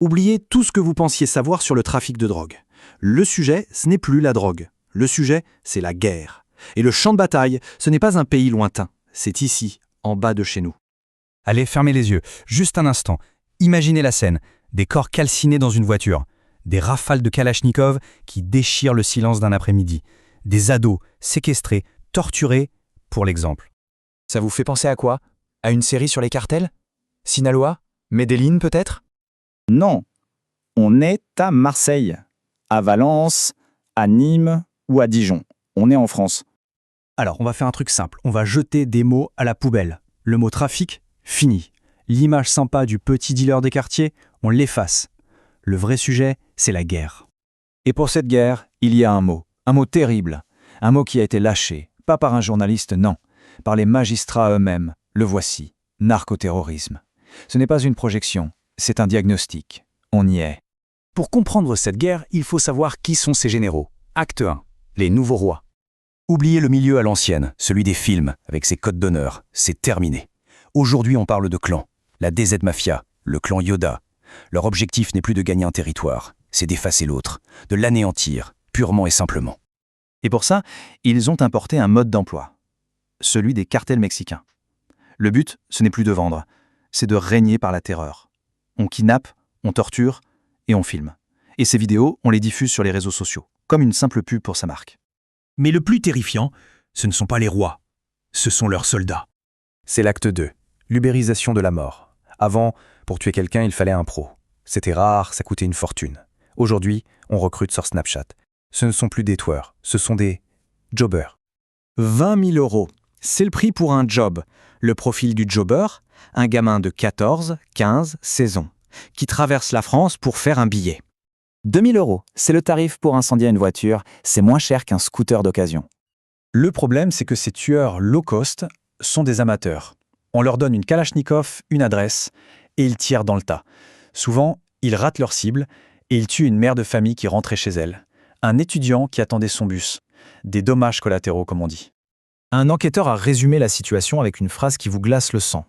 Oubliez tout ce que vous pensiez savoir sur le trafic de drogue. Le sujet, ce n'est plus la drogue. Le sujet, c'est la guerre. Et le champ de bataille, ce n'est pas un pays lointain. C'est ici, en bas de chez nous. Allez, fermez les yeux, juste un instant. Imaginez la scène. Des corps calcinés dans une voiture. Des rafales de Kalachnikov qui déchirent le silence d'un après-midi. Des ados séquestrés, torturés, pour l'exemple. Ça vous fait penser à quoi? À une série sur les cartels? Sinaloa? Medellín peut-être? Non, on est à Marseille, à Valence, à Nîmes ou à Dijon. On est en France. Alors, on va faire un truc simple. On va jeter des mots à la poubelle. Le mot trafic, fini. L'image sympa du petit dealer des quartiers, on l'efface. Le vrai sujet, c'est la guerre. Et pour cette guerre, il y a un mot terrible, un mot qui a été lâché, pas par un journaliste, non, par les magistrats eux-mêmes. Le voici, narcoterrorisme. Ce n'est pas une projection, c'est un diagnostic. On y est. Pour comprendre cette guerre, il faut savoir qui sont ces généraux. Acte 1. Les nouveaux rois. Oubliez le milieu à l'ancienne, celui des films, avec ses codes d'honneur. C'est terminé. Aujourd'hui, on parle de clans. La DZ Mafia, le clan Yoda. Leur objectif n'est plus de gagner un territoire, c'est d'effacer l'autre, de l'anéantir, purement et simplement. Et pour ça, ils ont importé un mode d'emploi. Celui des cartels mexicains. Le but, ce n'est plus de vendre, c'est de régner par la terreur. On kidnappe, on torture et on filme. Et ces vidéos, on les diffuse sur les réseaux sociaux, comme une simple pub pour sa marque. Mais le plus terrifiant, ce ne sont pas les rois, ce sont leurs soldats. C'est l'acte 2, l'ubérisation de la mort. Avant, pour tuer quelqu'un, il fallait un pro. C'était rare, ça coûtait une fortune. Aujourd'hui, on recrute sur Snapchat. Ce ne sont plus des tueurs, ce sont des jobbers. 20 000 €, c'est le prix pour un job. Le profil du jobber, un gamin de 14, 15, 16 ans, qui traverse la France pour faire un billet. 2 000 €, c'est le tarif pour incendier une voiture, c'est moins cher qu'un scooter d'occasion. Le problème, c'est que ces tueurs low cost sont des amateurs. On leur donne une Kalachnikov, une adresse, et ils tirent dans le tas. Souvent, ils ratent leur cible et ils tuent une mère de famille qui rentrait chez elle, un étudiant qui attendait son bus. Des dommages collatéraux, comme on dit. Un enquêteur a résumé la situation avec une phrase qui vous glace le sang.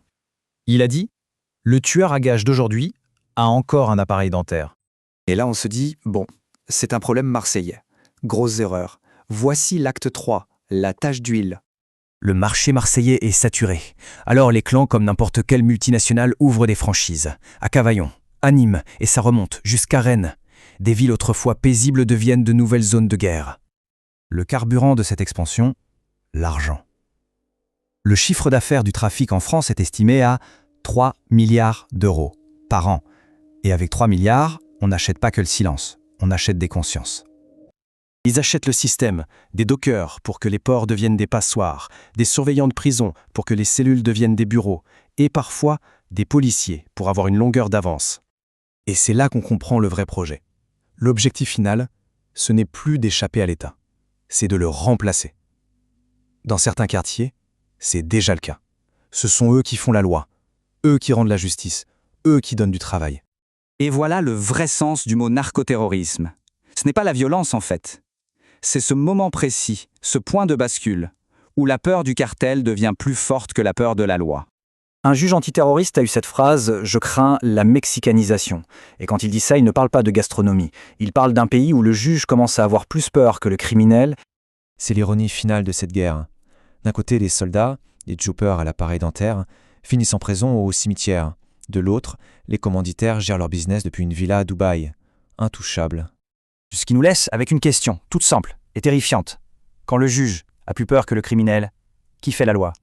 Il a dit « Le tueur à gages d'aujourd'hui a encore un appareil dentaire. » Et là, on se dit, bon, c'est un problème marseillais. Grosse erreur. Voici l'acte 3, la tache d'huile. Le marché marseillais est saturé. Alors les clans, comme n'importe quelle multinationale, ouvrent des franchises. À Cavaillon, à Nîmes, et ça remonte jusqu'à Rennes. Des villes autrefois paisibles deviennent de nouvelles zones de guerre. Le carburant de cette expansion, l'argent. Le chiffre d'affaires du trafic en France est estimé à 3 milliards d'euros par an. Et avec 3 milliards, on n'achète pas que le silence, on achète des consciences. Ils achètent le système, des dockers pour que les ports deviennent des passoires, des surveillants de prison pour que les cellules deviennent des bureaux, et parfois des policiers pour avoir une longueur d'avance. Et c'est là qu'on comprend le vrai projet. L'objectif final, ce n'est plus d'échapper à l'État, c'est de le remplacer. Dans certains quartiers, c'est déjà le cas. Ce sont eux qui font la loi, eux qui rendent la justice, eux qui donnent du travail. Et voilà le vrai sens du mot narcoterrorisme. Ce n'est pas la violence en fait. C'est ce moment précis, ce point de bascule, où la peur du cartel devient plus forte que la peur de la loi. Un juge antiterroriste a eu cette phrase « Je crains la mexicanisation ». Et quand il dit ça, il ne parle pas de gastronomie. Il parle d'un pays où le juge commence à avoir plus peur que le criminel. C'est l'ironie finale de cette guerre. D'un côté, les soldats, les jobbers à l'appareil dentaire, finissent en prison ou au cimetière. De l'autre, les commanditaires gèrent leur business depuis une villa à Dubaï. Intouchables. Ce qui nous laisse avec une question toute simple et terrifiante. Quand le juge a plus peur que le criminel, qui fait la loi ?